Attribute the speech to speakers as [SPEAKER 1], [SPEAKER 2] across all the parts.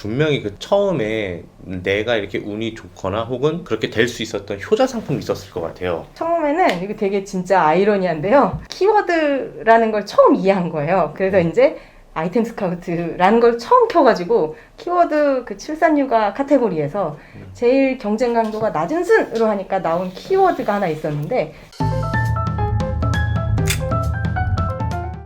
[SPEAKER 1] 분명히 그 처음에 내가 이렇게 운이 좋거나 혹은 그렇게 될 수 있었던 효자 상품이 있었을 것 같아요.
[SPEAKER 2] 처음에는 이거 되게 진짜 아이러니한데요. 키워드라는 걸 처음 이해한 거예요. 그래서 이제 아이템 스카우트라는 걸 처음 켜가지고 키워드 그 출산휴가 카테고리에서 제일 경쟁 강도가 낮은 순으로 하니까 나온 키워드가 하나 있었는데,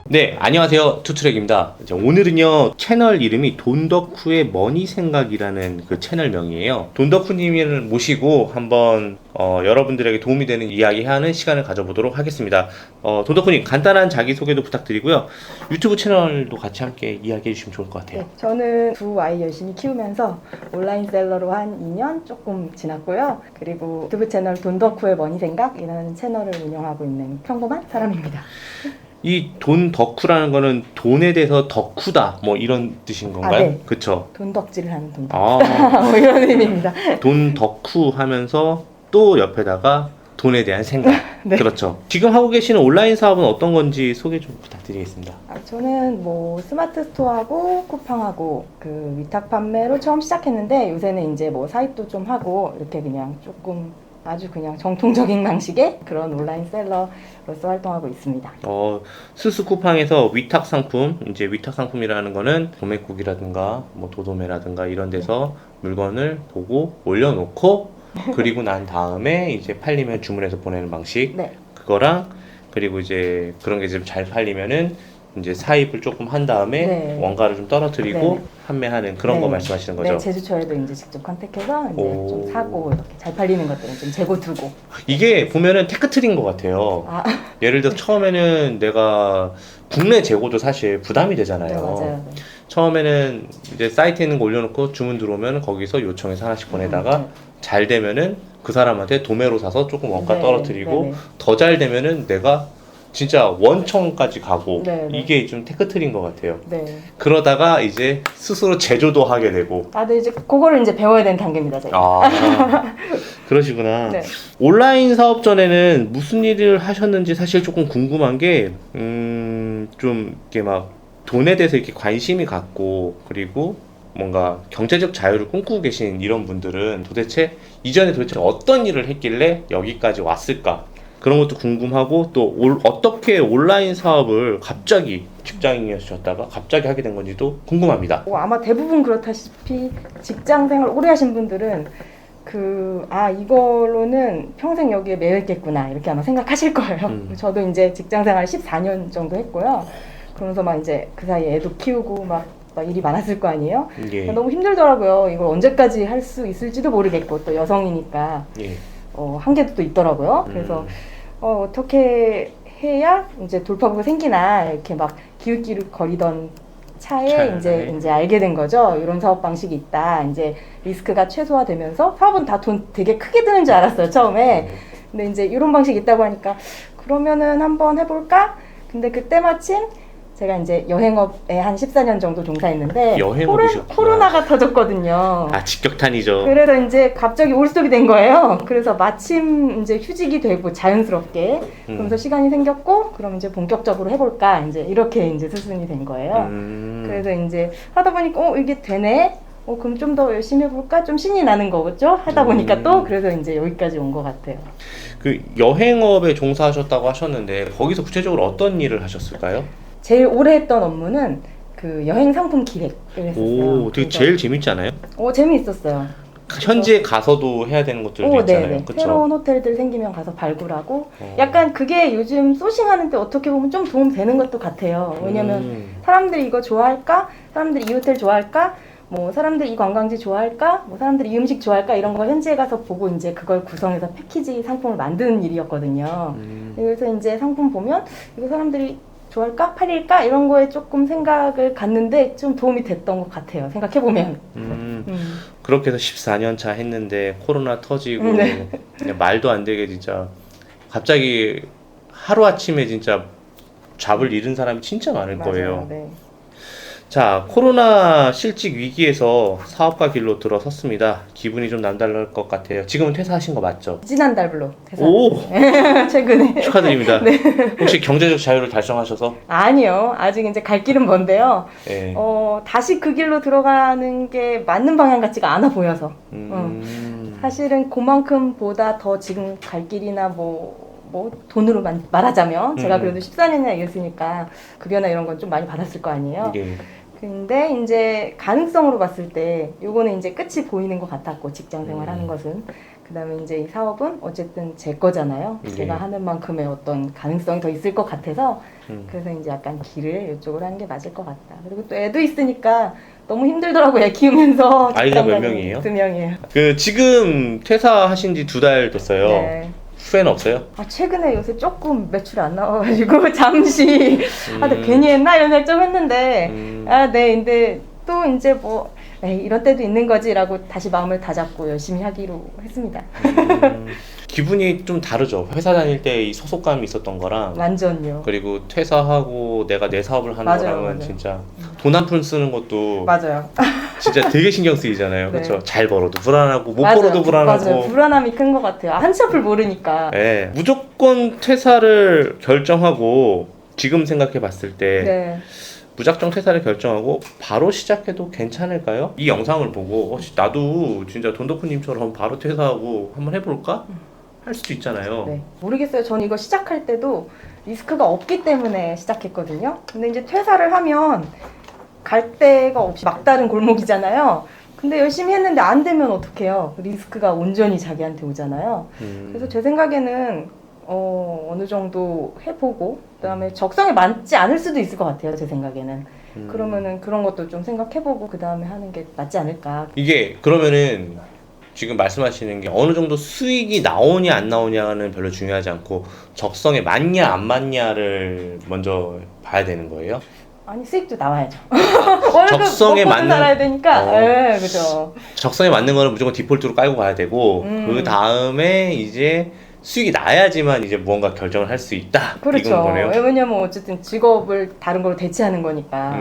[SPEAKER 1] 네, 안녕하세요. 투트랙입니다. 오늘은요, 채널 이름이 돈덕후의 머니생각이라는 그 채널명이에요. 돈덕후님을 모시고 한번 여러분들에게 도움이 되는 이야기하는 시간을 가져보도록 하겠습니다. 돈덕후님, 간단한 자기소개도 부탁드리고요. 유튜브 채널도 같이 함께 이야기해 주시면 좋을 것 같아요.
[SPEAKER 2] 네, 저는 두 아이 열심히 키우면서 온라인 셀러로 한 2년 조금 지났고요. 그리고 유튜브 채널 돈덕후의 머니생각이라는 채널을 운영하고 있는 평범한 사람입니다.
[SPEAKER 1] 이 돈덕후라는 거는 돈에 대해서 덕후다 뭐 이런 뜻인 건가요?
[SPEAKER 2] 네.
[SPEAKER 1] 그쵸?
[SPEAKER 2] 돈덕질을 하는 돈덕.
[SPEAKER 1] 아,
[SPEAKER 2] 뭐 이런 의미입니다.
[SPEAKER 1] 돈덕후 하면서 또 옆에다가 돈에 대한 생각.
[SPEAKER 2] 네.
[SPEAKER 1] 그렇죠. 지금 하고 계시는 온라인 사업은 어떤 건지 소개 좀 부탁드리겠습니다.
[SPEAKER 2] 저는 뭐 스마트 스토어하고 쿠팡하고 그 위탁 판매로 처음 시작했는데, 요새는 이제 뭐 사입도 좀 하고 이렇게 그냥 조금 아주 그냥 정통적인 방식의 그런 온라인 셀러로서 활동하고 있습니다.
[SPEAKER 1] 스스 쿠팡에서 위탁 상품, 이제 위탁 상품이라는 거는 도매국이라든가 뭐 도도매라든가 이런 데서 물건을 보고 올려놓고 그리고 난 다음에 이제 팔리면 주문해서 보내는 방식.
[SPEAKER 2] 네.
[SPEAKER 1] 그거랑 그리고 이제 그런 게 좀 잘 팔리면은 이제 사입을 조금 한 다음에
[SPEAKER 2] 네.
[SPEAKER 1] 원가를 좀 떨어뜨리고
[SPEAKER 2] 네.
[SPEAKER 1] 판매하는 그런 거
[SPEAKER 2] 네.
[SPEAKER 1] 말씀하시는 거죠?
[SPEAKER 2] 네, 제주처에도 이제 직접 컨택해서 이제
[SPEAKER 1] 오.
[SPEAKER 2] 좀 사고 이렇게 잘 팔리는 것들은 좀 재고 두고.
[SPEAKER 1] 이게 보면은 테크트리인 것 같아요.
[SPEAKER 2] 아,
[SPEAKER 1] 예를 들어 처음에는 내가 국내 재고도 사실 부담이
[SPEAKER 2] 네,
[SPEAKER 1] 되잖아요.
[SPEAKER 2] 맞아요. 네.
[SPEAKER 1] 처음에는 이제 사이트에 있는 거 올려놓고 주문 들어오면 거기서 요청해서 하나씩 보내다가
[SPEAKER 2] 네.
[SPEAKER 1] 잘 되면은 그 사람한테 도매로 사서 조금 원가
[SPEAKER 2] 네,
[SPEAKER 1] 떨어뜨리고
[SPEAKER 2] 네, 네.
[SPEAKER 1] 더 잘 되면은 내가 진짜 원청까지 가고
[SPEAKER 2] 네, 네.
[SPEAKER 1] 이게 좀 테크트리인 것 같아요.
[SPEAKER 2] 네.
[SPEAKER 1] 그러다가 이제 스스로 제조도 하게 되고
[SPEAKER 2] 네, 이제 그거를 이제 배워야 되는 단계입니다, 제가.
[SPEAKER 1] 그러시구나.
[SPEAKER 2] 네.
[SPEAKER 1] 온라인 사업 전에는 무슨 일을 하셨는지 사실 조금 궁금한 게, 좀 이렇게 막 돈에 대해서 이렇게 관심이 갖고, 그리고 뭔가 경제적 자유를 꿈꾸고 계신 이런 분들은 도대체 이전에 도대체 어떤 일을 했길래 여기까지 왔을까? 그런 것도 궁금하고, 또 어떻게 온라인 사업을 갑자기 직장인이셨다가 갑자기 하게 된 건지도 궁금합니다.
[SPEAKER 2] 아마 대부분 그렇다시피 직장 생활 오래 하신 분들은 이걸로는 평생 여기에 매여 있겠구나 이렇게 아마 생각하실 거예요. 저도 이제 직장 생활 14년 정도 했고요. 그러면서 막 이제 그 사이에 애도 키우고 막 일이 많았을 거 아니에요.
[SPEAKER 1] 예.
[SPEAKER 2] 너무 힘들더라고요. 이걸 언제까지 할 수 있을지도 모르겠고, 또 여성이니까
[SPEAKER 1] 예.
[SPEAKER 2] 한계도 또 있더라고요. 그래서 어떻게 해야 이제 돌파구가 생기나 이렇게 막 기웃기웃 거리던 차에 이제 알게 된 거죠. 이런 사업 방식이 있다. 이제 리스크가 최소화되면서 사업은 다 돈 되게 크게 드는 줄 알았어요, 처음에. 근데 이제 이런 방식이 있다고 하니까 그러면은 한번 해볼까? 근데 그때 마침 제가 이제 여행업에 한 14년 정도 종사했는데
[SPEAKER 1] 여행업이셨구나.
[SPEAKER 2] 코로나가 터졌거든요.
[SPEAKER 1] 직격탄이죠.
[SPEAKER 2] 그래서 이제 갑자기 올스톱이 된 거예요. 그래서 마침 이제 휴직이 되고 자연스럽게 그러면서 시간이 생겼고, 그럼 이제 본격적으로 해볼까 이제 이렇게 이제 스승이 된 거예요. 그래서 이제 하다 보니까 이게 되네. 그럼 좀 더 열심히 해볼까? 좀 신이 나는 거겠죠? 하다 보니까 또 그래서 이제 여기까지 온 것 같아요.
[SPEAKER 1] 그 여행업에 종사하셨다고 하셨는데 거기서 구체적으로 어떤 일을 하셨을까요?
[SPEAKER 2] 제일 오래 했던 업무는 그 여행 상품 기획을 했었어요.
[SPEAKER 1] 되게 제일 재밌지 않아요?
[SPEAKER 2] 재미있었어요.
[SPEAKER 1] 현지에 가서도 해야 되는 것들도 있잖아요.
[SPEAKER 2] 네네.
[SPEAKER 1] 그쵸?
[SPEAKER 2] 새로운 호텔들 생기면 가서 발굴하고, 약간 그게 요즘 소싱하는데 어떻게 보면 좀 도움 되는 것도 같아요. 왜냐면 사람들이 이거 좋아할까? 사람들이 이 호텔 좋아할까? 뭐 사람들이 이 관광지 좋아할까? 뭐 사람들이 이 음식 좋아할까? 이런 거 현지에 가서 보고 이제 그걸 구성해서 패키지 상품을 만드는 일이었거든요. 그래서 이제 상품 보면 이거 사람들이 좋아할까? 팔릴까? 이런 거에 조금 생각을 갖는데 좀 도움이 됐던 것 같아요. 생각해보면.
[SPEAKER 1] 그렇게 해서 14년 차 했는데 코로나 터지고
[SPEAKER 2] 네.
[SPEAKER 1] 그냥 말도 안 되게 진짜 갑자기 하루아침에 진짜 잡을 잃은 사람이 진짜 많을
[SPEAKER 2] 맞아요.
[SPEAKER 1] 거예요.
[SPEAKER 2] 네.
[SPEAKER 1] 자, 코로나 실직 위기에서 사업가 길로 들어섰습니다. 기분이 좀 남다를 것 같아요. 지금은 퇴사하신 거 맞죠?
[SPEAKER 2] 지난달로 퇴사.
[SPEAKER 1] 오!
[SPEAKER 2] 최근에.
[SPEAKER 1] 축하드립니다. 혹시 경제적 자유를 달성하셔서?
[SPEAKER 2] 아니요. 아직 이제 갈 길은 먼데요.
[SPEAKER 1] 예.
[SPEAKER 2] 다시 그 길로 들어가는 게 맞는 방향 같지가 않아 보여서. 사실은 그만큼보다 더 지금 갈 길이나 뭐 돈으로 말하자면 제가 그래도 14년이나 일했으니까 급여나 이런 건 좀 많이 받았을 거 아니에요.
[SPEAKER 1] 예.
[SPEAKER 2] 근데 이제 가능성으로 봤을 때 요거는 이제 끝이 보이는 것 같았고, 직장 생활하는 것은. 그다음에 이제 이 사업은 어쨌든 제 거잖아요. 제가 하는 만큼의 어떤 가능성이 더 있을 것 같아서 그래서 이제 약간 길을 이쪽으로 하는 게 맞을 것 같다. 그리고 또 애도 있으니까 너무 힘들더라고요. 애 키우면서.
[SPEAKER 1] 아이가 몇 명이에요?
[SPEAKER 2] 2명이에요.
[SPEAKER 1] 그 지금 퇴사하신 지 2달 됐어요.
[SPEAKER 2] 네.
[SPEAKER 1] 후회는 없어요?
[SPEAKER 2] 최근에 요새 조금 매출이 안 나와가지고 잠시 근데 괜히 했나 이런 생각 좀 했는데 네, 근데 또 이제 뭐 에이, 이런 때도 있는 거지라고 다시 마음을 다잡고 열심히 하기로 했습니다.
[SPEAKER 1] 기분이 좀 다르죠. 회사 다닐 때 이 소속감이 있었던 거랑
[SPEAKER 2] 완전요.
[SPEAKER 1] 그리고 퇴사하고 내가 내 사업을 하는
[SPEAKER 2] 맞아요,
[SPEAKER 1] 거랑은
[SPEAKER 2] 맞아요.
[SPEAKER 1] 진짜 돈 한 푼 쓰는 것도
[SPEAKER 2] 맞아요.
[SPEAKER 1] 진짜 되게 신경 쓰이잖아요.
[SPEAKER 2] 네.
[SPEAKER 1] 그렇죠? 잘 벌어도 불안하고 못
[SPEAKER 2] 맞아요.
[SPEAKER 1] 벌어도 불안하고.
[SPEAKER 2] 맞아요. 불안함이 큰 것 같아요. 한치 앞을 모르니까.
[SPEAKER 1] 네. 무조건 퇴사를 결정하고 지금 생각해 봤을 때
[SPEAKER 2] 네.
[SPEAKER 1] 무작정 퇴사를 결정하고 바로 시작해도 괜찮을까요? 이 영상을 보고 나도 진짜 돈도프님처럼 바로 퇴사하고 한번 해볼까? 할 수도 있잖아요.
[SPEAKER 2] 네. 모르겠어요. 저는 이거 시작할 때도 리스크가 없기 때문에 시작했거든요. 근데 이제 퇴사를 하면 갈 데가 없이 막다른 골목이잖아요. 근데 열심히 했는데 안 되면 어떡해요? 리스크가 온전히 자기한테 오잖아요. 그래서 제 생각에는 어느 정도 해보고 그다음에 적성에 맞지 않을 수도 있을 것 같아요. 제 생각에는. 그러면은 그런 것도 좀 생각해보고 그다음에 하는 게 맞지 않을까.
[SPEAKER 1] 이게 그러면은 지금 말씀하시는 게 어느 정도 수익이 나오냐 안 나오냐는 별로 중요하지 않고 적성에 맞냐 안 맞냐를 먼저 봐야 되는 거예요?
[SPEAKER 2] 아니 수익도 나와야죠. 월급
[SPEAKER 1] 적성에
[SPEAKER 2] 먹고
[SPEAKER 1] 맞는-
[SPEAKER 2] 살아야 되니까.
[SPEAKER 1] 어.
[SPEAKER 2] 네, 그죠.
[SPEAKER 1] 적성에 맞는 거는 무조건 디폴트로 깔고 가야 되고 그 다음에 이제 수익이 나야지만 이제 무언가 결정을 할 수 있다. 이건
[SPEAKER 2] 그렇죠.
[SPEAKER 1] 거네요.
[SPEAKER 2] 왜냐면 어쨌든 직업을 다른 걸로 대체하는 거니까.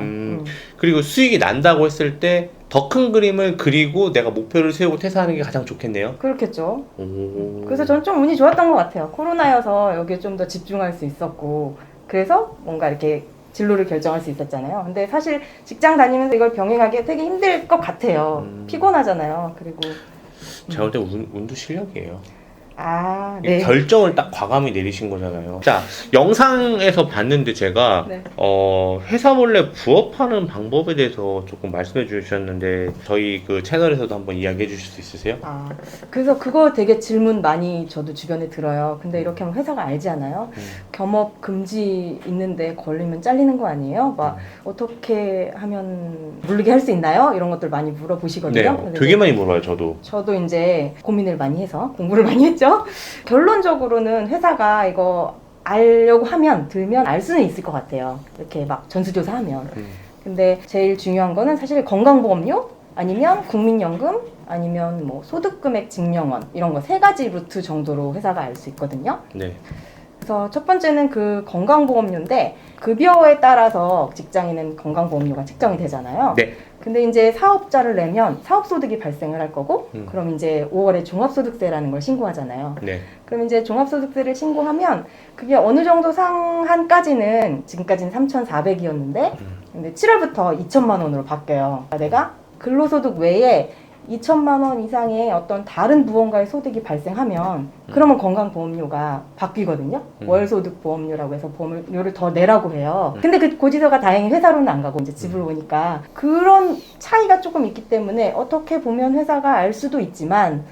[SPEAKER 1] 그리고 수익이 난다고 했을 때 더 큰 그림을 그리고 내가 목표를 세우고 퇴사하는 게 가장 좋겠네요.
[SPEAKER 2] 그렇겠죠.
[SPEAKER 1] 오.
[SPEAKER 2] 그래서 저는 좀 운이 좋았던 것 같아요. 코로나여서 여기에 좀 더 집중할 수 있었고, 그래서 뭔가 이렇게 진로를 결정할 수 있었잖아요. 근데 사실 직장 다니면서 이걸 병행하기 되게 힘들 것 같아요. 피곤하잖아요. 그리고
[SPEAKER 1] 제가 볼 때 운도 실력이에요.
[SPEAKER 2] 네.
[SPEAKER 1] 결정을 딱 과감히 내리신 거잖아요. 자, 영상에서 봤는데 제가
[SPEAKER 2] 네.
[SPEAKER 1] 회사 몰래 부업하는 방법에 대해서 조금 말씀해 주셨는데 저희 그 채널에서도 한번 이야기해 주실 수 있으세요?
[SPEAKER 2] 그래서 그거 되게 질문 많이 저도 주변에 들어요. 근데 이렇게 하면 회사가 알지 않아요? 겸업 금지 있는데 걸리면 잘리는 거 아니에요? 막 어떻게 하면 모르게 할 수 있나요? 이런 것들 많이 물어보시거든요.
[SPEAKER 1] 네,
[SPEAKER 2] 근데
[SPEAKER 1] 되게 많이 물어요, 저도.
[SPEAKER 2] 저도 이제 고민을 많이 해서 공부를 많이 했죠. 결론적으로는 회사가 이거 알려고 하면 들면 알 수는 있을 것 같아요. 이렇게 막 전수조사하면. 근데 제일 중요한 거는 사실 건강보험료 아니면 국민연금 아니면 뭐 소득금액 증명원 이런 거 3가지 루트 정도로 회사가 알 수 있거든요.
[SPEAKER 1] 네.
[SPEAKER 2] 그래서 첫 번째는 그 건강보험료인데 급여에 따라서 직장인은 건강보험료가 책정이 되잖아요.
[SPEAKER 1] 네.
[SPEAKER 2] 근데 이제 사업자를 내면 사업소득이 발생을 할 거고 그럼 이제 5월에 종합소득세라는 걸 신고하잖아요.
[SPEAKER 1] 네.
[SPEAKER 2] 그럼 이제 종합소득세를 신고하면 그게 어느 정도 상한까지는 지금까지는 3,400이었는데 근데 7월부터 2천만 원으로 바뀌어요. 내가 근로소득 외에 2천만 원 이상의 어떤 다른 무언가의 소득이 발생하면 그러면 건강보험료가 바뀌거든요. 월소득 보험료라고 해서 보험료를 더 내라고 해요. 근데 그 고지서가 다행히 회사로는 안 가고 이제 집으로 오니까 그런 차이가 조금 있기 때문에 어떻게 보면 회사가 알 수도 있지만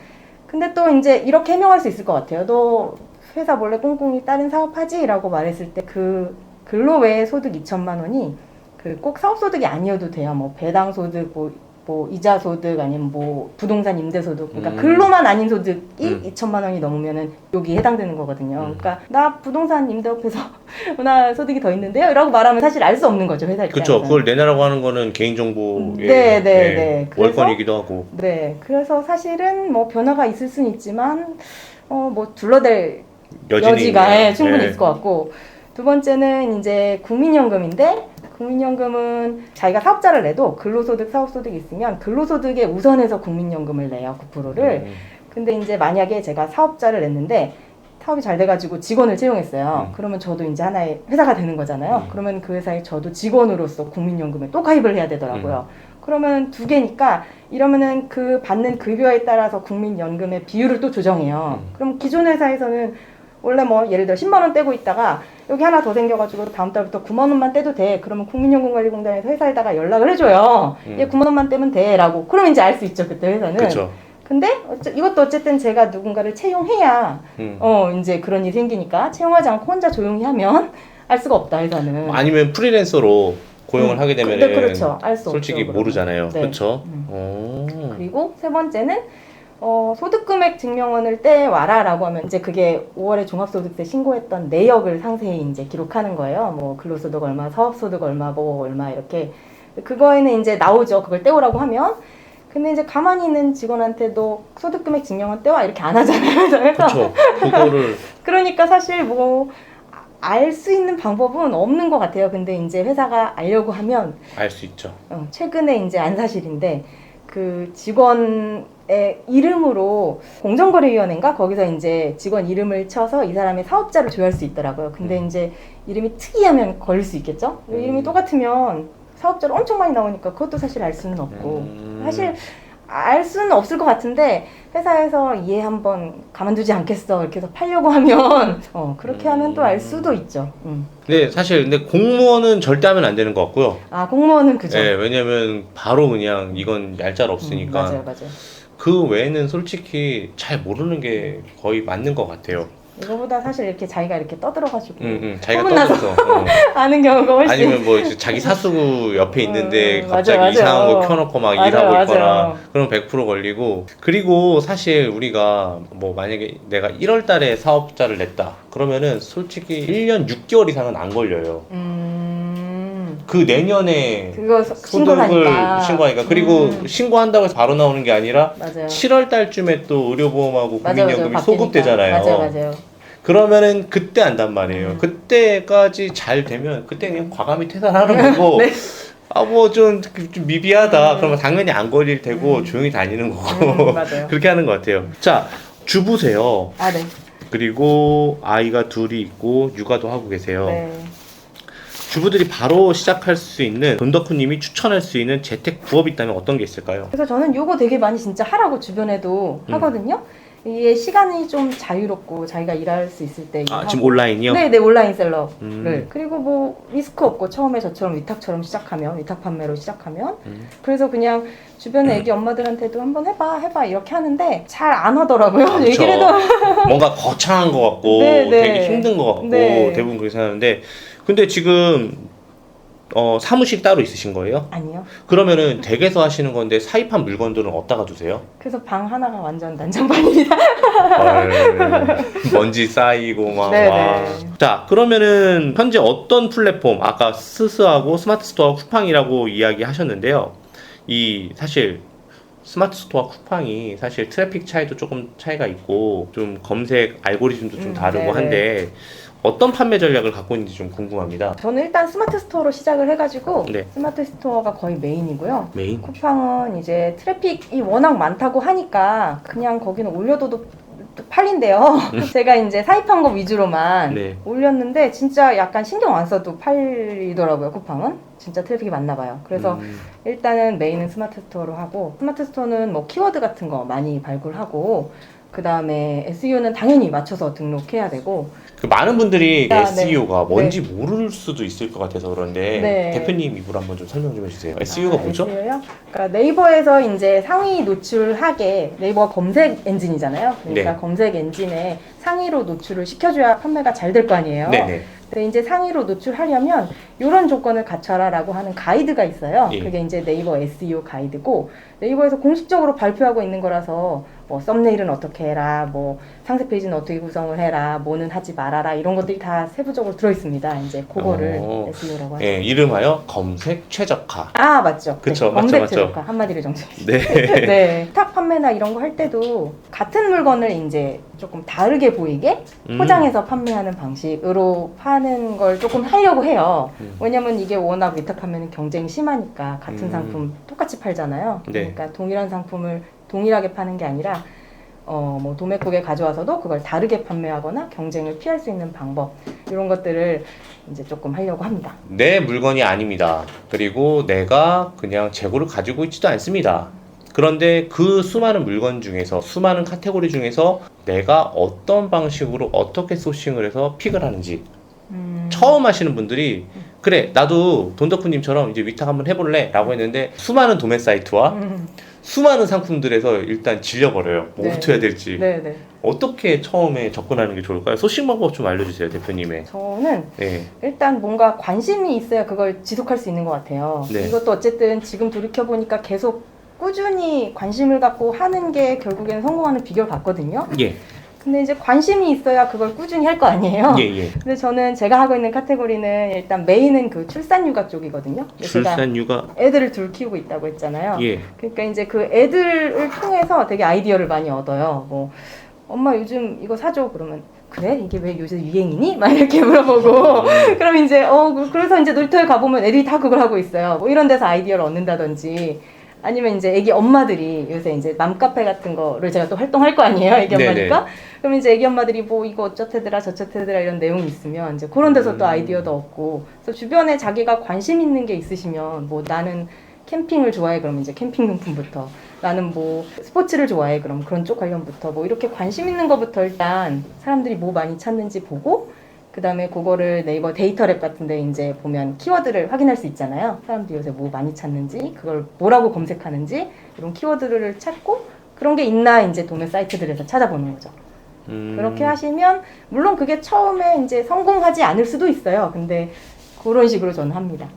[SPEAKER 2] 근데 또 이제 이렇게 해명할 수 있을 것 같아요. 너 회사 몰래 꽁꽁이 다른 사업하지? 라고 말했을 때 그 근로 외의 소득 2천만 원이 그 꼭 사업소득이 아니어도 돼요. 뭐 배당소득, 뭐 이자 소득 아니면 뭐 부동산 임대 소득 그러니까 근로만 아닌 소득이 2천만 원이 넘으면은 여기 해당되는 거거든요. 그러니까 나 부동산 임대업해서 나 소득이 더 있는데요. 라고 말하면 사실 알 수 없는 거죠. 회사 입장에서.
[SPEAKER 1] 그렇죠. 그걸 내놔라고 하는 거는 개인정보의
[SPEAKER 2] 네. 그래서-
[SPEAKER 1] 월권이기도 하고.
[SPEAKER 2] 네. 그래서 사실은 뭐 변화가 있을 수는 있지만 뭐 둘러댈
[SPEAKER 1] 여지는
[SPEAKER 2] 여지가
[SPEAKER 1] 있네요.
[SPEAKER 2] 충분히
[SPEAKER 1] 네.
[SPEAKER 2] 있을 것 같고 두 번째는 이제 국민연금인데 국민연금은 자기가 사업자를 내도 근로소득, 사업소득이 있으면 근로소득에 우선해서 국민연금을 내요, 9%를. 근데 이제 만약에 제가 사업자를 냈는데 사업이 잘 돼가지고 직원을 채용했어요. 그러면 저도 이제 하나의 회사가 되는 거잖아요. 그러면 그 회사에 저도 직원으로서 국민연금에 또 가입을 해야 되더라고요. 그러면 두 개니까 이러면은 그 받는 급여에 따라서 국민연금의 비율을 또 조정해요. 그럼 기존 회사에서는 원래 뭐 예를 들어 10만 원 떼고 있다가 여기 하나 더 생겨가지고 다음 달부터 9만 원만 떼도 돼. 그러면 국민연금관리공단에서 회사에다가 연락을 해줘요. 얘 9만 원만 떼면 돼. 라고. 그러면 이제 알 수 있죠. 그때 회사는.
[SPEAKER 1] 그렇죠.
[SPEAKER 2] 근데 이것도 어쨌든 제가 누군가를 채용해야 이제 그런 일이 생기니까 채용하지 않고 혼자 조용히 하면 알 수가 없다 회사는.
[SPEAKER 1] 아니면 프리랜서로 고용을 하게 되면
[SPEAKER 2] 네, 그렇죠. 알 수
[SPEAKER 1] 솔직히
[SPEAKER 2] 없죠,
[SPEAKER 1] 모르잖아요.
[SPEAKER 2] 네.
[SPEAKER 1] 그렇죠.
[SPEAKER 2] 그리고 세 번째는 소득금액 증명원을 떼와라라고 하면 이제 그게 5월에 종합소득세 신고했던 내역을 상세히 이제 기록하는 거예요. 뭐 근로소득 얼마, 사업소득 얼마, 뭐 얼마 이렇게 그거에는 이제 나오죠. 그걸 떼오라고 하면. 근데 이제 가만히 있는 직원한테도 소득금액 증명원 떼와 이렇게 안 하잖아요.
[SPEAKER 1] 그렇죠. 그거를
[SPEAKER 2] 그러니까 사실 뭐 알 수 있는 방법은 없는 것 같아요. 근데 이제 회사가 알려고 하면
[SPEAKER 1] 알 수 있죠.
[SPEAKER 2] 최근에 이제 안사실인데 그 직원의 이름으로 공정거래위원회인가 거기서 이제 직원 이름을 쳐서 이 사람의 사업자를 조회할 수 있더라고요. 근데 이제 이름이 특이하면 걸릴 수 있겠죠. 이름이 똑같으면 사업자로 엄청 많이 나오니까 그것도 사실 알 수는 없고 사실 알 수는 없을 것 같은데 회사에서 얘 한번 가만두지 않겠어 이렇게 해서 팔려고 하면 그렇게 하면 또 알 수도 있죠.
[SPEAKER 1] 근데 사실 근데 공무원은 절대 하면 안 되는 것 같고요.
[SPEAKER 2] 아 공무원은 그죠.
[SPEAKER 1] 네, 왜냐면 바로 그냥 이건 얄짤 없으니까.
[SPEAKER 2] 맞아요.
[SPEAKER 1] 그 외에는 솔직히 잘 모르는 게 거의 맞는 것 같아요.
[SPEAKER 2] 이거보다 사실 이렇게 자기가 이렇게 떠들어가지고
[SPEAKER 1] 자기가
[SPEAKER 2] 소문나서
[SPEAKER 1] 떠들어서
[SPEAKER 2] 아는 경우가 훨씬
[SPEAKER 1] 아니면 뭐 이제 자기 사수 옆에 있는데 갑자기
[SPEAKER 2] 맞아요.
[SPEAKER 1] 이상한 거 켜놓고 막
[SPEAKER 2] 맞아요,
[SPEAKER 1] 일하고 있거나
[SPEAKER 2] 맞아요.
[SPEAKER 1] 그럼 100% 걸리고. 그리고 사실 우리가 뭐 만약에 내가 1월 달에 사업자를 냈다 그러면은 솔직히 1년 6개월 이상은 안 걸려요. 그 내년에
[SPEAKER 2] 그거
[SPEAKER 1] 소득을 신고하니까. 그리고 신고한다고 해서 바로 나오는 게 아니라
[SPEAKER 2] 맞아요.
[SPEAKER 1] 7월 달쯤에 또 의료보험하고
[SPEAKER 2] 맞아요,
[SPEAKER 1] 국민연금이
[SPEAKER 2] 바뀌니까.
[SPEAKER 1] 소급되잖아요.
[SPEAKER 2] 맞아요.
[SPEAKER 1] 그러면은 그때 안단 말이에요. 그때까지 잘 되면 그때 그냥 과감히 퇴사하는 거고.
[SPEAKER 2] 네.
[SPEAKER 1] 아 뭐 좀 미비하다. 그러면 당연히 안 걸릴 테고 조용히 다니는 거고.
[SPEAKER 2] 맞아요.
[SPEAKER 1] 그렇게 하는 것 같아요. 자, 주부세요.
[SPEAKER 2] 아 네.
[SPEAKER 1] 그리고 아이가 둘이 있고 육아도 하고 계세요.
[SPEAKER 2] 네.
[SPEAKER 1] 주부들이 바로 시작할 수 있는 돈덕후님이 추천할 수 있는 재택 부업이 있다면 어떤 게 있을까요?
[SPEAKER 2] 그래서 저는 요거 되게 많이 진짜 하라고 주변에도 하거든요. 이게 시간이 좀 자유롭고 자기가 일할 수 있을 때
[SPEAKER 1] 아,
[SPEAKER 2] 일하고.
[SPEAKER 1] 지금 온라인이요?
[SPEAKER 2] 네, 온라인 셀러를. 그리고 뭐 리스크 없고 처음에 저처럼 위탁처럼 시작하면 위탁 판매로 시작하면 그래서 그냥 주변에 애기 엄마들한테도 한번 해봐 이렇게 하는데 잘 안 하더라고요.
[SPEAKER 1] 그렇죠.
[SPEAKER 2] 얘기를 해도
[SPEAKER 1] 뭔가 거창한 것 같고
[SPEAKER 2] 네.
[SPEAKER 1] 되게 힘든 것 같고
[SPEAKER 2] 네.
[SPEAKER 1] 대부분 그렇게 생각하는데 근데 지금 사무실 따로 있으신 거예요?
[SPEAKER 2] 아니요.
[SPEAKER 1] 그러면은 댁에서 하시는 건데 사입한 물건들은 어디다가 두세요?
[SPEAKER 2] 그래서 방 하나가 완전 난장판입니다.
[SPEAKER 1] 먼지 쌓이고 막.
[SPEAKER 2] 네네.
[SPEAKER 1] 와. 자, 그러면은 현재 어떤 플랫폼, 아까 스스하고 스마트 스토어 쿠팡이라고 이야기하셨는데요. 이 사실 스마트 스토어 쿠팡이 사실 트래픽 차이도 조금 차이가 있고 좀 검색 알고리즘도 좀 다르고
[SPEAKER 2] 네네.
[SPEAKER 1] 한데 어떤 판매 전략을 갖고 있는지 좀 궁금합니다.
[SPEAKER 2] 저는 일단 스마트 스토어로 시작을 해가지고
[SPEAKER 1] 네.
[SPEAKER 2] 스마트 스토어가 거의 메인이고요.
[SPEAKER 1] 메인?
[SPEAKER 2] 쿠팡은 이제 트래픽이 워낙 많다고 하니까 그냥 거기는 올려둬도 팔린대요. 제가 이제 사입한 거 위주로만
[SPEAKER 1] 네.
[SPEAKER 2] 올렸는데 진짜 약간 신경 안 써도 팔리더라고요. 쿠팡은 진짜 트래픽이 많나 봐요. 그래서 일단은 메인은 스마트 스토어로 하고 스마트 스토어는 뭐 키워드 같은 거 많이 발굴하고 그 다음에 SEO는 당연히 맞춰서 등록해야 되고
[SPEAKER 1] 그 많은 분들이
[SPEAKER 2] 아,
[SPEAKER 1] SEO가
[SPEAKER 2] 네.
[SPEAKER 1] 뭔지 모를 수도 있을 것 같아서 그런데
[SPEAKER 2] 네.
[SPEAKER 1] 대표님 입으로 한번 좀 설명 좀 해주세요. SEO가 뭐죠?
[SPEAKER 2] SEO요? 그러니까 네이버에서 이제 상위 노출하게 네이버가 검색 엔진이잖아요. 그러니까
[SPEAKER 1] 네.
[SPEAKER 2] 검색 엔진에 상위로 노출을 시켜줘야 판매가 잘 될 거 아니에요.
[SPEAKER 1] 네네.
[SPEAKER 2] 근데 이제 상위로 노출하려면 이런 조건을 갖춰라라고 하는 가이드가 있어요.
[SPEAKER 1] 예.
[SPEAKER 2] 그게 이제 네이버 SEO 가이드고 네이버에서 공식적으로 발표하고 있는 거라서 뭐 썸네일은 어떻게 해라, 뭐 상세 페이지는 어떻게 구성을 해라, 뭐는 하지 말아라 이런 것들이 다 세부적으로 들어 있습니다. 이제 그거를 SEO라고 하죠.
[SPEAKER 1] 예, 이름하여 검색 최적화.
[SPEAKER 2] 아 맞죠.
[SPEAKER 1] 그쵸,
[SPEAKER 2] 네,
[SPEAKER 1] 맞죠,
[SPEAKER 2] 검색
[SPEAKER 1] 맞죠.
[SPEAKER 2] 최저가 한마디로 정리해 주세요.
[SPEAKER 1] 네.
[SPEAKER 2] 네. 탁 판매나 이런 거 할 때도 같은 물건을 이제 조금 다르게 보이게 포장해서 판매하는 방식으로 파는 걸 조금 하려고 해요. 왜냐면 이게 워낙 위탁하면 경쟁이 심하니까 같은 상품 똑같이 팔잖아요.
[SPEAKER 1] 네.
[SPEAKER 2] 그러니까 동일한 상품을 동일하게 파는 게 아니라 뭐 도매국에 가져와서도 그걸 다르게 판매하거나 경쟁을 피할 수 있는 방법 이런 것들을 이제 조금 하려고 합니다.
[SPEAKER 1] 내 물건이 아닙니다. 그리고 내가 그냥 재고를 가지고 있지도 않습니다. 그런데 그 수많은 물건 중에서 수많은 카테고리 중에서 내가 어떤 방식으로 어떻게 소싱을 해서 픽을 하는지 처음 하시는 분들이 그래 나도 돈덕후님처럼 이제 위탁 한번 해볼래 라고 했는데 수많은 도매 사이트와 수많은 상품들에서 일단 질려버려요. 뭐부터
[SPEAKER 2] 네.
[SPEAKER 1] 해야 될지.
[SPEAKER 2] 네네.
[SPEAKER 1] 어떻게 처음에 접근하는 게 좋을까요? 소싱 방법 좀 알려주세요, 대표님의.
[SPEAKER 2] 저는
[SPEAKER 1] 네.
[SPEAKER 2] 일단 뭔가 관심이 있어야 그걸 지속할 수 있는 것 같아요.
[SPEAKER 1] 네.
[SPEAKER 2] 이것도 어쨌든 지금 돌이켜보니까 계속 꾸준히 관심을 갖고 하는 게 결국에는 성공하는 비결 같거든요.
[SPEAKER 1] 예.
[SPEAKER 2] 근데 이제 관심이 있어야 그걸 꾸준히 할 거 아니에요.
[SPEAKER 1] 예, 예.
[SPEAKER 2] 근데 저는 제가 하고 있는 카테고리는 일단 메인은 그 출산육아 쪽이거든요. 제가
[SPEAKER 1] 출산 육아.
[SPEAKER 2] 애들을 둘 키우고 있다고 했잖아요.
[SPEAKER 1] 예.
[SPEAKER 2] 그러니까 이제 그 애들을 통해서 되게 아이디어를 많이 얻어요. 뭐 엄마 요즘 이거 사줘 그러면 그래 이게 왜 요새 유행이니? 막 이렇게 물어보고 그럼 이제 그래서 이제 놀이터에 가보면 애들이 다 그걸 하고 있어요. 뭐 이런 데서 아이디어를 얻는다든지. 아니면 이제 애기 엄마들이 요새 이제 맘카페 같은 거를 제가 또 활동할 거 아니에요, 애기 엄마니까. 그럼 이제 애기 엄마들이 뭐 이거 어쩌테더라 저쩌테더라 이런 내용이 있으면 이제 그런 데서 또 아이디어도 얻고. 그래서 주변에 자기가 관심 있는 게 있으시면 뭐 나는 캠핑을 좋아해 그러면 이제 캠핑 용품부터 나는 뭐 스포츠를 좋아해 그럼 그런 쪽 관련부터 뭐 이렇게 관심 있는 거부터 일단 사람들이 뭐 많이 찾는지 보고 그 다음에 그거를 네이버 데이터랩 같은데 이제 보면 키워드를 확인할 수 있잖아요. 사람들이 요새 뭐 많이 찾는지, 그걸 뭐라고 검색하는지, 이런 키워드를 찾고, 그런 게 있나 이제 도매 사이트들에서 찾아보는 거죠. 그렇게 하시면, 물론 그게 처음에 이제 성공하지 않을 수도 있어요. 근데 그런 식으로 저는 합니다.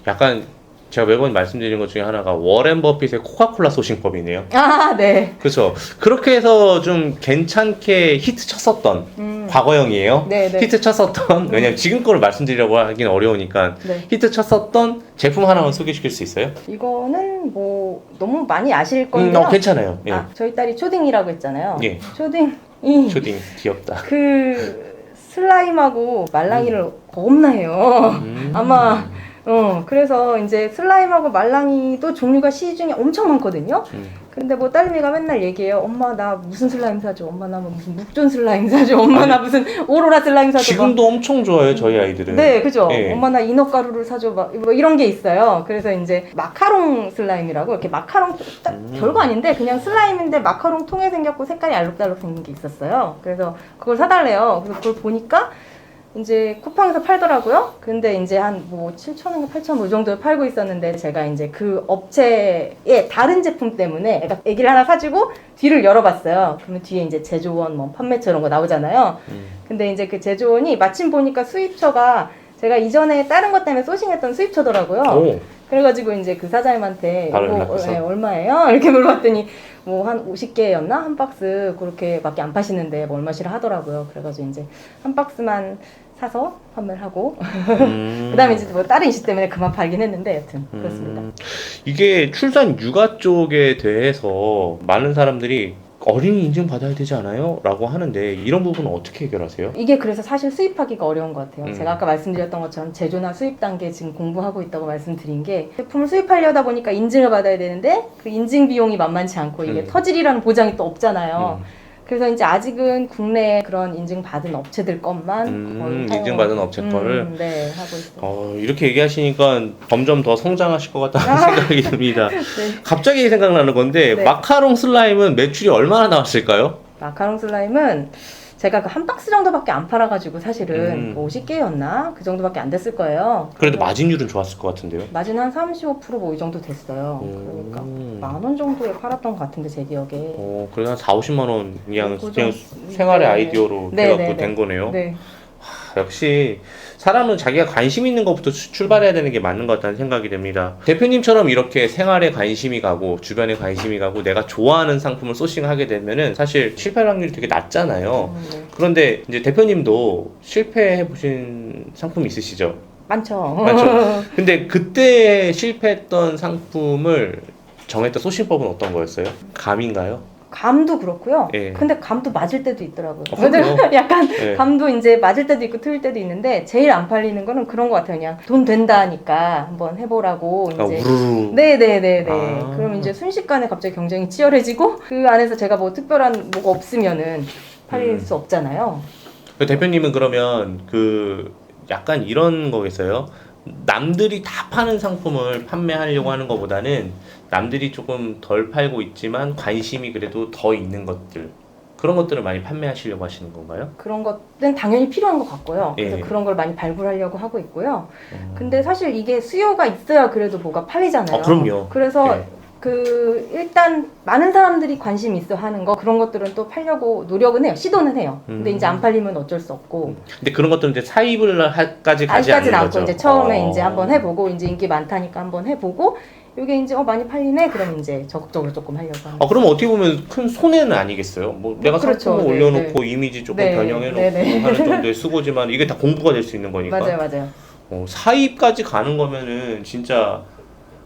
[SPEAKER 1] 약간 제가 매번 말씀드리는 것 중에 하나가 워렌 버핏의 코카콜라 소싱법이네요.
[SPEAKER 2] 아, 네.
[SPEAKER 1] 그렇죠. 그렇게 해서 좀 괜찮게 히트 쳤었던 과거형이에요.
[SPEAKER 2] 네, 네.
[SPEAKER 1] 히트 쳤었던 왜냐면 지금 거를 말씀드리려고 하긴 어려우니까
[SPEAKER 2] 네.
[SPEAKER 1] 히트 쳤었던 제품 하나만 소개시킬 수 있어요?
[SPEAKER 2] 이거는 뭐 너무 많이 아실 건데요.
[SPEAKER 1] 괜찮아요. 예.
[SPEAKER 2] 아, 저희 딸이 초딩이라고 했잖아요.
[SPEAKER 1] 예.
[SPEAKER 2] 초딩이
[SPEAKER 1] 초딩 귀엽다.
[SPEAKER 2] 그 슬라임하고 말랑이를 겁나 해요. 아마 그래서 이제 슬라임하고 말랑이도 종류가 시중에 엄청 많거든요. 근데 뭐 딸내미가 맨날 얘기해요. 엄마 나 무슨 슬라임 사줘. 엄마 나 무슨 묵존 슬라임 사줘. 엄마 나 무슨 오로라 슬라임 사줘.
[SPEAKER 1] 지금도 엄청 좋아해요 저희 아이들은.
[SPEAKER 2] 네, 그죠.
[SPEAKER 1] 예.
[SPEAKER 2] 엄마 나 인어가루를 사줘. 막 뭐 이런 게 있어요. 그래서 이제 마카롱 슬라임이라고 이렇게 마카롱 딱 별거 아닌데 그냥 슬라임인데 마카롱 통에 생겼고 색깔이 알록달록 생긴 게 있었어요. 그래서 그걸 사달래요. 그래서 그걸 보니까 이제 쿠팡에서 팔더라고요. 근데 이제 한 뭐 7,000원인가 8,000원 이 정도에 팔고 있었는데 제가 이제 그 업체의 다른 제품 때문에 애기를 하나 사주고 뒤를 열어봤어요. 그러면 뒤에 이제 제조원 뭐 판매처 이런 거 나오잖아요. 근데 이제 그 제조원이 마침 보니까 수입처가 제가 이전에 다른 것 때문에 소싱했던 수입처더라고요.
[SPEAKER 1] 오.
[SPEAKER 2] 그래가지고 이제 그 사장님한테
[SPEAKER 1] 바로
[SPEAKER 2] 이거
[SPEAKER 1] 연락해서?
[SPEAKER 2] 얼마예요? 이렇게 물어봤더니 뭐 한 50개였나? 한 박스 그렇게밖에 안 파시는데 뭐 얼마시라 하더라고요. 그래가지고 이제 한 박스만 사서 판매를 하고 그다음에 이제 뭐 다른 이슈 때문에 그만 팔긴 했는데 여튼 그렇습니다.
[SPEAKER 1] 이게 출산 육아 쪽에 대해서 많은 사람들이 어린이 인증 받아야 되지 않아요? 라고 하는데 이런 부분은 어떻게 해결하세요?
[SPEAKER 2] 이게 그래서 사실 수입하기가 어려운 것 같아요. 제가 아까 말씀드렸던 것처럼 제조나 수입 단계 지금 공부하고 있다고 말씀드린 게 제품을 수입하려다 보니까 인증을 받아야 되는데 그 인증 비용이 만만치 않고 이게 터질이라는 보장이 또 없잖아요. 그래서 이제 아직은 국내에 그런 인증받은 업체들 것만 거의
[SPEAKER 1] 인증받은 업체 거를
[SPEAKER 2] 네, 하고 있어요.
[SPEAKER 1] 이렇게 얘기하시니까 점점 더 성장하실 것 같다는 생각이 듭니다.
[SPEAKER 2] 네.
[SPEAKER 1] 갑자기 생각나는 건데
[SPEAKER 2] 네.
[SPEAKER 1] 마카롱 슬라임은 매출이 얼마나 나왔을까요?
[SPEAKER 2] 마카롱 슬라임은 제가 그 한 박스 정도밖에 안 팔아가지고 사실은 50개였나? 그 정도밖에 안 됐을 거예요.
[SPEAKER 1] 그래도 마진율은 좋았을 것 같은데요?
[SPEAKER 2] 마진 한 35%뭐 이 정도 됐어요. 그러니까 10,000원 정도에 팔았던 것 같은데 제 기억에.
[SPEAKER 1] 그래도 한 4, 50만 원 그냥,
[SPEAKER 2] 그
[SPEAKER 1] 그냥
[SPEAKER 2] 정도.
[SPEAKER 1] 생활의
[SPEAKER 2] 네.
[SPEAKER 1] 아이디어로
[SPEAKER 2] 네,
[SPEAKER 1] 돼갖고
[SPEAKER 2] 네,
[SPEAKER 1] 된
[SPEAKER 2] 네.
[SPEAKER 1] 거네요.
[SPEAKER 2] 네.
[SPEAKER 1] 역시 사람은 자기가 관심 있는 것부터 출발해야 되는 게 맞는 것 같다는 생각이 듭니다. 대표님처럼 이렇게 생활에 관심이 가고 주변에 관심이 가고 내가 좋아하는 상품을 소싱하게 되면은 사실 실패할 확률이 되게 낮잖아요.
[SPEAKER 2] 네.
[SPEAKER 1] 그런데 이제 대표님도 실패해 보신 상품 있으시죠?
[SPEAKER 2] 많죠.
[SPEAKER 1] 맞죠? 근데 그때 실패했던 상품을 정했던 소싱법은 어떤 거였어요? 감인가요?
[SPEAKER 2] 감도 그렇고요.
[SPEAKER 1] 예.
[SPEAKER 2] 근데 감도 맞을 때도 있더라고요.
[SPEAKER 1] 그럼요.
[SPEAKER 2] 약간
[SPEAKER 1] 예.
[SPEAKER 2] 감도 이제 맞을 때도 있고 틀릴 때도 있는데 제일 안 팔리는 거는 그런 것 같아요. 그냥 돈 된다니까 한번 해보라고
[SPEAKER 1] 아,
[SPEAKER 2] 이제.
[SPEAKER 1] 우르르.
[SPEAKER 2] 네네네네.
[SPEAKER 1] 아.
[SPEAKER 2] 그럼 이제 순식간에 갑자기 경쟁이 치열해지고 그 안에서 제가 뭐 특별한 뭐가 없으면은 팔릴 수 없잖아요.
[SPEAKER 1] 그 대표님은 그러면 그 약간 이런 거겠어요? 남들이 다 파는 상품을 판매하려고 하는 것보다는 남들이 조금 덜 팔고 있지만 관심이 그래도 더 있는 것들, 그런 것들을 많이 판매하시려고 하시는 건가요?
[SPEAKER 2] 그런 것은 당연히 필요한 것 같고요. 그래서
[SPEAKER 1] 예.
[SPEAKER 2] 그런 걸 많이 발굴하려고 하고 있고요. 근데 사실 이게 수요가 있어야 그래도 뭐가 팔리잖아요.
[SPEAKER 1] 그럼요.
[SPEAKER 2] 그래서
[SPEAKER 1] 예.
[SPEAKER 2] 일단 많은 사람들이 관심 있어 하는 거 그런 것들은 또 팔려고 노력은 해요. 시도는 해요. 근데 이제 안 팔리면 어쩔 수 없고.
[SPEAKER 1] 근데 그런 것들은 이제 사입을까지 가지
[SPEAKER 2] 아직까지는
[SPEAKER 1] 않는
[SPEAKER 2] 않고
[SPEAKER 1] 거죠.
[SPEAKER 2] 이제 처음에 이제 한번 해보고 이제 인기 많다니까 한번 해보고 이게 이제 많이 팔리네 그럼 이제 적극적으로 조금 하려고 합니다.
[SPEAKER 1] 그럼 어떻게 보면 큰 손해는 아니겠어요? 뭐 내가
[SPEAKER 2] 그렇죠.
[SPEAKER 1] 상품을
[SPEAKER 2] 네,
[SPEAKER 1] 올려놓고 이미지 조금
[SPEAKER 2] 네,
[SPEAKER 1] 변형해놓고
[SPEAKER 2] 네.
[SPEAKER 1] 하는 정도의 수고지만 이게 다 공부가 될 수 있는 거니까.
[SPEAKER 2] 맞아요.
[SPEAKER 1] 사입까지 가는 거면은 진짜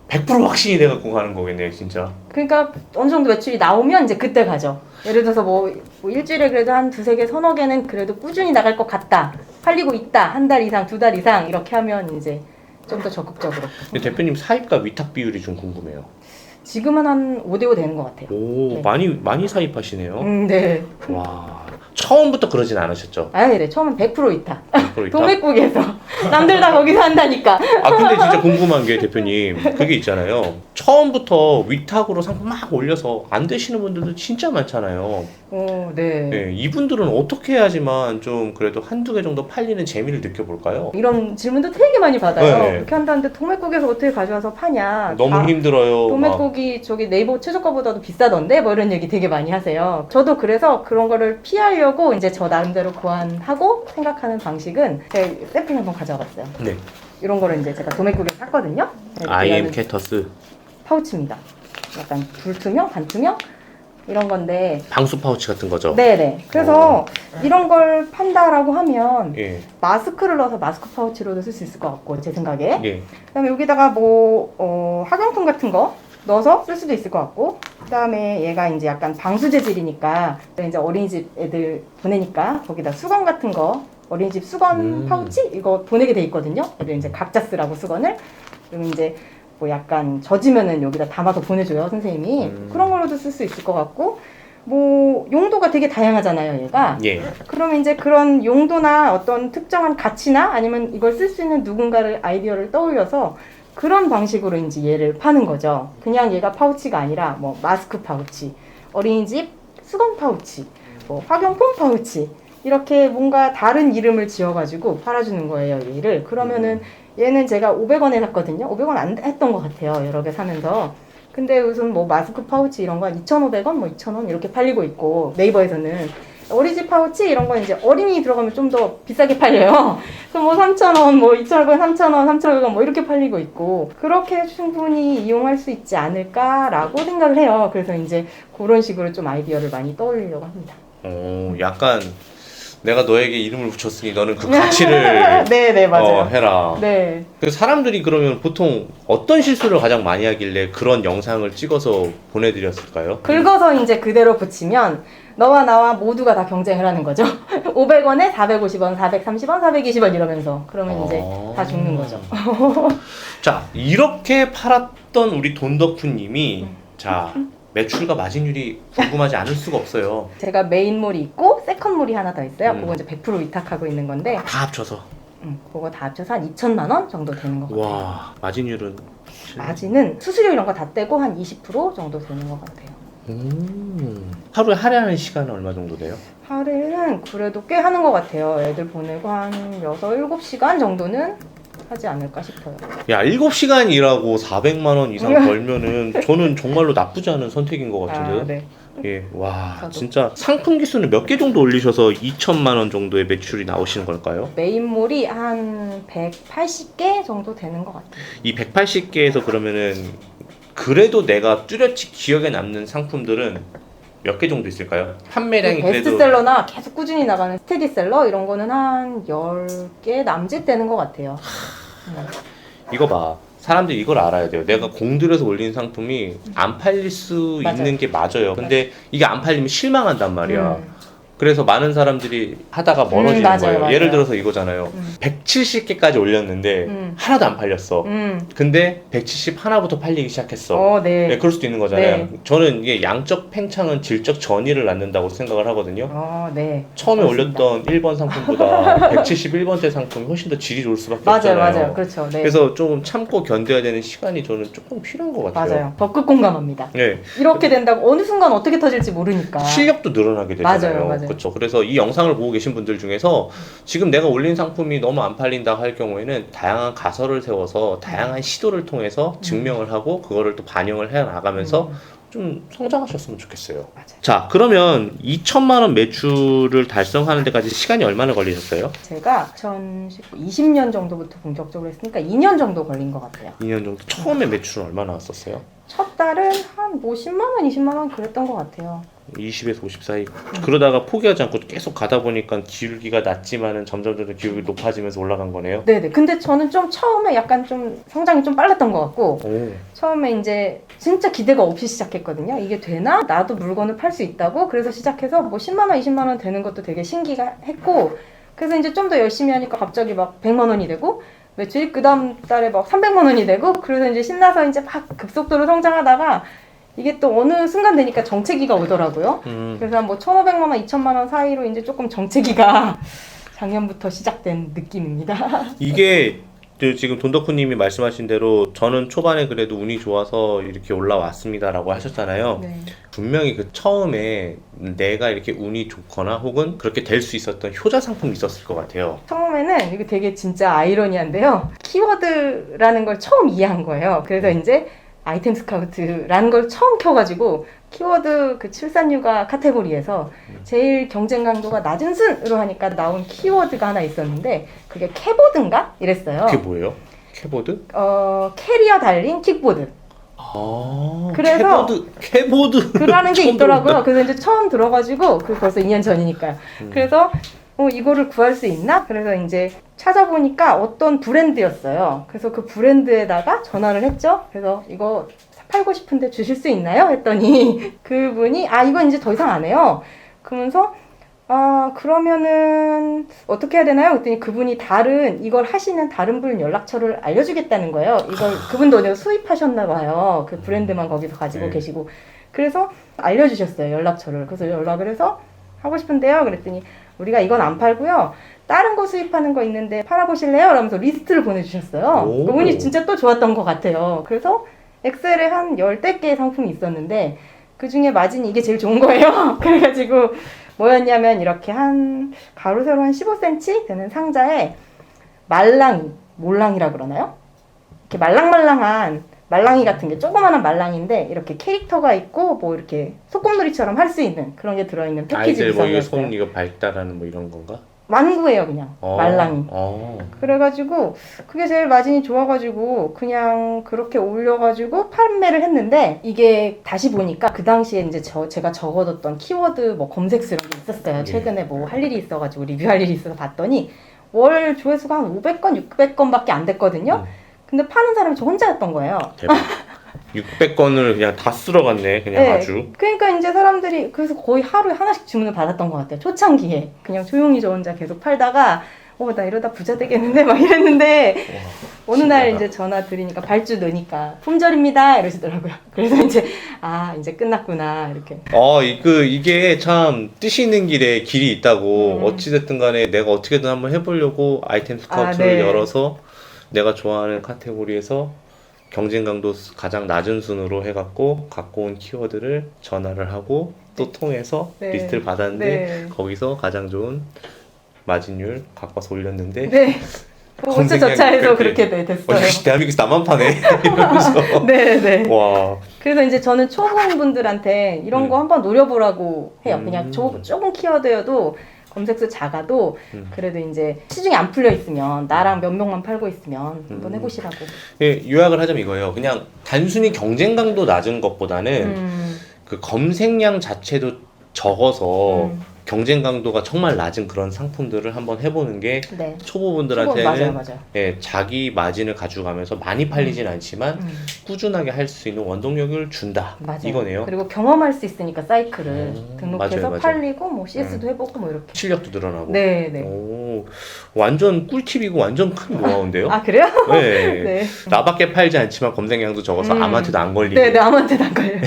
[SPEAKER 1] 100% 확신이 돼갖고 가는 거겠네요, 진짜.
[SPEAKER 2] 그러니까 어느 정도 매출이 나오면 이제 그때 가죠. 예를 들어서 뭐 일주일에 그래도 한 두세 개, 서너 개는 그래도 꾸준히 나갈 것 같다. 팔리고 있다. 한 달 이상, 두 달 이상 이렇게 하면 이제 좀 더 적극적으로.
[SPEAKER 1] 근데 대표님 사입과 위탁 비율이 좀 궁금해요.
[SPEAKER 2] 지금은 한 5대5 되는 것 같아요.
[SPEAKER 1] 오,
[SPEAKER 2] 네.
[SPEAKER 1] 많이 사입하시네요.
[SPEAKER 2] 네.
[SPEAKER 1] 와, 처음부터 그러진 않으셨죠?
[SPEAKER 2] 네. 처음엔 100% 이타.
[SPEAKER 1] 100% 위탁?
[SPEAKER 2] 도매국에서. 남들 다 거기서 한다니까.
[SPEAKER 1] 근데 진짜 궁금한 게 대표님, 그게 있잖아요. 처음부터 위탁으로 상품 막 올려서 안 되시는 분들도 진짜 많잖아요.
[SPEAKER 2] 네.
[SPEAKER 1] 네, 이분들은 어떻게 해야지만 좀 그래도 한두 개 정도 팔리는 재미를 느껴볼까요?
[SPEAKER 2] 이런 질문도 되게 많이 받아요.
[SPEAKER 1] 네.
[SPEAKER 2] 이렇게 한다는데 도매국에서 어떻게 가져와서 파냐.
[SPEAKER 1] 너무
[SPEAKER 2] 다
[SPEAKER 1] 힘들어요.
[SPEAKER 2] 도매국이 저기 네이버 최저가보다도 비싸던데 뭐 이런 얘기 되게 많이 하세요. 저도 그래서 그런 거를 피하려고 이제 저 나름대로 고안하고 생각하는 방식은 제가 샘플 한번 가져와 봤어요.
[SPEAKER 1] 네.
[SPEAKER 2] 이런 거를 이제 제가 도매국에서 샀거든요.
[SPEAKER 1] IM 캐터스
[SPEAKER 2] 파우치입니다. 약간 불투명, 반투명 이런 건데
[SPEAKER 1] 방수 파우치 같은 거죠?
[SPEAKER 2] 네네. 그래서 이런 걸 판다라고 하면
[SPEAKER 1] 예.
[SPEAKER 2] 마스크를 넣어서 마스크 파우치로도 쓸 수 있을 것 같고 제 생각에
[SPEAKER 1] 예.
[SPEAKER 2] 그다음에 여기다가 뭐 학용품 같은 거 넣어서 쓸 수도 있을 것 같고 그다음에 얘가 이제 약간 방수 재질이니까 이제 어린이집 애들 보내니까 거기다 수건 같은 거 어린이집 수건 파우치 이거 보내게 돼 있거든요. 애들 이제 각자 쓰라고 수건을 그러면 이제 뭐 약간 젖으면은 여기다 담아서 보내줘요 선생님이. 그런 걸로도 쓸 수 있을 것 같고 뭐 용도가 되게 다양하잖아요 얘가.
[SPEAKER 1] 예.
[SPEAKER 2] 그러면 이제 그런 용도나 어떤 특정한 가치나 아니면 이걸 쓸 수 있는 누군가를 아이디어를 떠올려서 그런 방식으로 이제 얘를 파는 거죠. 그냥 얘가 파우치가 아니라 뭐 마스크 파우치, 어린이집 수건 파우치, 뭐 학용품 파우치 이렇게 뭔가 다른 이름을 지어가지고 팔아주는 거예요 얘를. 그러면은 얘는 제가 500원에 샀거든요. 500원 안 했던 것 같아요 여러 개 사면서. 근데 무슨 뭐 마스크 파우치 이런 건 2,500원, 뭐 2,000원 이렇게 팔리고 있고 네이버에서는 어린이집 파우치 이런 건 이제 어린이 들어가면 좀 더 비싸게 팔려요. 그래서 뭐 3,000원, 뭐 2,500원, 3,000원, 3,500원 뭐 이렇게 팔리고 있고 그렇게 충분히 이용할 수 있지 않을까라고 생각을 해요. 그래서 이제 그런 식으로 좀 아이디어를 많이 떠올리려고 합니다.
[SPEAKER 1] 약간 내가 너에게 이름을 붙였으니 너는 그 가치를
[SPEAKER 2] 네네 맞아요.
[SPEAKER 1] 해라.
[SPEAKER 2] 네.
[SPEAKER 1] 그래서 사람들이 그러면 보통 어떤 실수를 가장 많이 하길래 그런 영상을 찍어서 보내드렸을까요?
[SPEAKER 2] 긁어서 이제 그대로 붙이면 너와 나와 모두가 다 경쟁을 하는 거죠. 500원에 450원, 430원, 420원 이러면서 그러면 이제 다 죽는 거죠.
[SPEAKER 1] 자, 이렇게 팔았던 우리 돈덕후님이 자 매출과 마진율이 궁금하지 않을 수가 없어요.
[SPEAKER 2] 제가 메인몰이 있고 세컨몰이 하나 더 있어요. 그거
[SPEAKER 1] 음.
[SPEAKER 2] 이제 100% 위탁하고 있는 건데
[SPEAKER 1] 다 합쳐서.
[SPEAKER 2] 그거 다 합쳐서 한 2천만 원 정도 되는 것 같아요.
[SPEAKER 1] 와, 마진율은
[SPEAKER 2] 마진은 수수료 이런 거 다 떼고 한 20% 정도 되는 것 같아요.
[SPEAKER 1] 하루에 할애하는 시간은 얼마 정도 돼요?
[SPEAKER 2] 할애는 그래도 꽤 하는 것 같아요. 애들 보내고 한 6, 7시간 정도는 하지 않을까 싶어요.
[SPEAKER 1] 야, 7시간 일하고 400만 원 이상 벌면은 저는 정말로 나쁘지 않은 선택인 것 같은데요.
[SPEAKER 2] 네.
[SPEAKER 1] 예, 와,
[SPEAKER 2] 저도.
[SPEAKER 1] 진짜 상품 기수는 몇 개 정도 올리셔서 2천만 원 정도의 매출이 나오시는 걸까요?
[SPEAKER 2] 메인몰이 한 180개 정도 되는 것 같아요.
[SPEAKER 1] 이 180개에서 그러면은 그래도 내가 뚜렷이 기억에 남는 상품들은 몇 개 정도 있을까요? 판매량이 그래도
[SPEAKER 2] 베스트셀러나 계속 꾸준히 나가는 스테디셀러 이런 거는 한 10개 남짓 되는 것 같아요.
[SPEAKER 1] 이거 봐. 사람들이 이걸 알아야 돼요. 내가 공들여서 올린 상품이 안 팔릴 수
[SPEAKER 2] 맞아요.
[SPEAKER 1] 있는 게 맞아요. 근데 이게 안 팔리면 실망한단 말이야.
[SPEAKER 2] 음.
[SPEAKER 1] 그래서 많은 사람들이 하다가 멀어지는
[SPEAKER 2] 맞아요,
[SPEAKER 1] 거예요.
[SPEAKER 2] 맞아요.
[SPEAKER 1] 예를 들어서 이거잖아요.
[SPEAKER 2] 음.
[SPEAKER 1] 170개까지 올렸는데 하나도 안 팔렸어. 근데 170 하나부터 팔리기 시작했어.
[SPEAKER 2] 네.
[SPEAKER 1] 네, 그럴 수도 있는 거잖아요.
[SPEAKER 2] 네.
[SPEAKER 1] 저는 이게 양적 팽창은 질적 전이를 낳는다고 생각을 하거든요.
[SPEAKER 2] 네.
[SPEAKER 1] 처음에
[SPEAKER 2] 그렇습니다.
[SPEAKER 1] 올렸던 1번 상품보다 171번째 상품이 훨씬 더 질이 좋을 수밖에
[SPEAKER 2] 맞아요,
[SPEAKER 1] 없잖아요.
[SPEAKER 2] 맞아요. 그렇죠. 네.
[SPEAKER 1] 그래서 좀 참고 견뎌야 되는 시간이 저는 조금 필요한 것 같아요.
[SPEAKER 2] 맞아요. 적극 공감합니다.
[SPEAKER 1] 네.
[SPEAKER 2] 이렇게 된다고 어느 순간 어떻게 터질지 모르니까.
[SPEAKER 1] 실력도 늘어나게 되잖아요.
[SPEAKER 2] 맞아요, 맞아요.
[SPEAKER 1] 그렇죠. 그래서 이 영상을 보고 계신 분들 중에서 지금 내가 올린 상품이 너무 안 팔린다 할 경우에는 다양한 가설을 세워서 다양한 시도를 통해서 증명을 하고 그거를 또 반영을 해 나가면서 좀 성장하셨으면 좋겠어요.
[SPEAKER 2] 맞아요.
[SPEAKER 1] 자, 그러면 2천만 원 매출을 달성하는 데까지 시간이 얼마나 걸리셨어요?
[SPEAKER 2] 제가 2020년 정도부터 본격적으로 했으니까 2년 정도 걸린 것 같아요.
[SPEAKER 1] 2년 정도. 처음에 매출은 얼마 나왔었어요?
[SPEAKER 2] 첫 달은 한 뭐 10만 원, 20만 원 그랬던 것 같아요.
[SPEAKER 1] 20에서 50 사이. 그러다가 포기하지 않고 계속 가다 보니까 기울기가 낮지만은 점점 기울기 높아지면서 올라간 거네요.
[SPEAKER 2] 네네. 근데 저는 좀 처음에 약간 좀 성장이 좀 빨랐던 것 같고
[SPEAKER 1] 오.
[SPEAKER 2] 처음에 이제 진짜 기대가 없이 시작했거든요. 이게 되나? 나도 물건을 팔 수 있다고? 그래서 시작해서 뭐 10만 원, 20만 원 되는 것도 되게 신기가 했고 그래서 이제 좀 더 열심히 하니까 갑자기 막 100만 원이 되고 매출이 그 다음 달에 막 300만 원이 되고 그래서 이제 신나서 이제 막 급속도로 성장하다가 이게 또 어느 순간 되니까 정체기가 오더라고요. 그래서 뭐 1,500만 원, 2,000만 원 사이로 이제 조금 정체기가 작년부터 시작된 느낌입니다.
[SPEAKER 1] 이게 지금 돈덕후님이 말씀하신 대로 저는 초반에 그래도 운이 좋아서 이렇게 올라왔습니다라고 하셨잖아요.
[SPEAKER 2] 네.
[SPEAKER 1] 분명히 그 처음에 내가 이렇게 운이 좋거나 혹은 그렇게 될 수 있었던 효자 상품이 있었을 것 같아요.
[SPEAKER 2] 처음에는 이거 되게 진짜 아이러니한데요. 키워드라는 걸 처음 이해한 거예요. 그래서 이제 아이템 스카우트라는 걸 처음 켜가지고 키워드 그 출산휴가 카테고리에서 제일 경쟁 강도가 낮은 순으로 하니까 나온 키워드가 하나 있었는데 그게 캐보드인가? 이랬어요.
[SPEAKER 1] 그게 뭐예요? 캐보드?
[SPEAKER 2] 캐리어 달린 킥보드.
[SPEAKER 1] 아,
[SPEAKER 2] 그래서
[SPEAKER 1] 캐보드
[SPEAKER 2] 그라는 게
[SPEAKER 1] 처음
[SPEAKER 2] 있더라고요.
[SPEAKER 1] 들어본다.
[SPEAKER 2] 그래서 이제 처음 들어가지고 그 벌써 2년 전이니까요. 그래서 이거를 구할 수 있나? 그래서 이제 찾아보니까 어떤 브랜드였어요. 그래서 그 브랜드에다가 전화를 했죠. 그래서 이거 팔고 싶은데 주실 수 있나요? 했더니 그분이 이건 이제 더 이상 안 해요. 그러면서 그러면은 어떻게 해야 되나요? 그랬더니 그분이 이걸 하시는 다른 분 연락처를 알려주겠다는 거예요. 이걸 그분도 어디서 수입하셨나 봐요. 그 브랜드만 거기서 가지고
[SPEAKER 1] 네.
[SPEAKER 2] 계시고. 그래서 알려주셨어요. 연락처를. 그래서 연락을 해서 하고 싶은데요. 그랬더니 우리가 이건 안 팔고요. 다른 거 수입하는 거 있는데 팔아보실래요? 라면서 리스트를 보내주셨어요.
[SPEAKER 1] 오.
[SPEAKER 2] 그분이 진짜 또 좋았던 것 같아요. 그래서 엑셀에 한 10대 개의 상품이 있었는데 그 중에 마진이 이게 제일 좋은 거예요. 그래가지고 뭐였냐면 이렇게 한 가로 세로 한 15cm 되는 상자에 몰랑이라 그러나요? 이렇게 말랑말랑한 말랑이 같은 게 조그마한 말랑인데 이렇게 캐릭터가 있고 뭐 이렇게 소꿉놀이처럼 할 수 있는 그런 게 들어있는 패키지
[SPEAKER 1] 아이들 뭐 이거
[SPEAKER 2] 구성이었어요.
[SPEAKER 1] 손 이거 발달하는 뭐 이런 건가?
[SPEAKER 2] 완구예요 그냥 말랑이. 그래가지고 그게 제일 마진이 좋아가지고 그냥 그렇게 올려가지고 판매를 했는데 이게 다시 보니까 그 당시에 이제 제가 적어뒀던 키워드 뭐 검색수 이런 게 있었어요. 최근에 뭐 할 일이 있어가지고 리뷰할 일이 있어서 봤더니 월 조회수가 한 500건, 600건밖에 안 됐거든요. 근데 파는 사람이 저 혼자였던 거예요.
[SPEAKER 1] 대박. 600건을 그냥 다 쓸어갔네. 그냥
[SPEAKER 2] 네.
[SPEAKER 1] 아주.
[SPEAKER 2] 그러니까 이제 사람들이 그래서 거의 하루에 하나씩 주문을 받았던 것 같아요. 초창기에 그냥 조용히 저 혼자 계속 팔다가 나 이러다 부자 되겠는데 막 이랬는데 어느 날
[SPEAKER 1] 신기하다.
[SPEAKER 2] 이제 전화 드리니까 발주 넣으니까 품절입니다 이러시더라고요. 그래서 이제 이제 끝났구나 이렇게.
[SPEAKER 1] 이게 참 뜻이 있는 길에 길이 있다고 어찌됐든 간에 내가 어떻게든 한번 해보려고 아이템 스카우트를
[SPEAKER 2] 네.
[SPEAKER 1] 열어서 내가 좋아하는 카테고리에서 경쟁 강도 가장 낮은 순으로 해갖고 갖고 온 키워드를 전화를 하고 또 통해서
[SPEAKER 2] 네.
[SPEAKER 1] 리스트를 받았는데
[SPEAKER 2] 네.
[SPEAKER 1] 거기서 가장 좋은 마진율 갖고 와서 올렸는데
[SPEAKER 2] 네. 어쩌저차해서 그렇게 됐어요.
[SPEAKER 1] 역시 대한민국에서 나만 파네 이러면서
[SPEAKER 2] 네.
[SPEAKER 1] 와.
[SPEAKER 2] 그래서 이제 저는 초보분들한테 이런 거 한번 노려보라고 해요. 그냥 조금 키워드여도 검색수 작아도 그래도 이제 시중에 안 풀려 있으면 나랑 몇 명만 팔고 있으면 한번 해보시라고.
[SPEAKER 1] 예, 요약을 하자면 이거예요. 그냥 단순히 경쟁 강도 낮은 것보다는 그 검색량 자체도 적어서 경쟁 강도가 정말 낮은 그런 상품들을 한번 해보는 게
[SPEAKER 2] 네.
[SPEAKER 1] 초보분들한테는
[SPEAKER 2] 맞아요.
[SPEAKER 1] 예, 자기 마진을 가져가면서 많이 팔리진 않지만 꾸준하게 할 수 있는 원동력을 준다.
[SPEAKER 2] 맞아요.
[SPEAKER 1] 이거네요.
[SPEAKER 2] 그리고 경험할 수 있으니까 사이클을 등록해서
[SPEAKER 1] 맞아요, 맞아요.
[SPEAKER 2] 팔리고 뭐 CS도 해보고 뭐 이렇게.
[SPEAKER 1] 실력도 늘어나고.
[SPEAKER 2] 네, 네.
[SPEAKER 1] 오, 완전 꿀팁이고 완전 큰 노하우인데요.
[SPEAKER 2] 아 그래요?
[SPEAKER 1] 네.
[SPEAKER 2] 네.
[SPEAKER 1] 나밖에 팔지 않지만 검색량도 적어서
[SPEAKER 2] 음.
[SPEAKER 1] 아무한테도 안 걸리게.
[SPEAKER 2] 네, 네, 아무한테도 안 걸려요.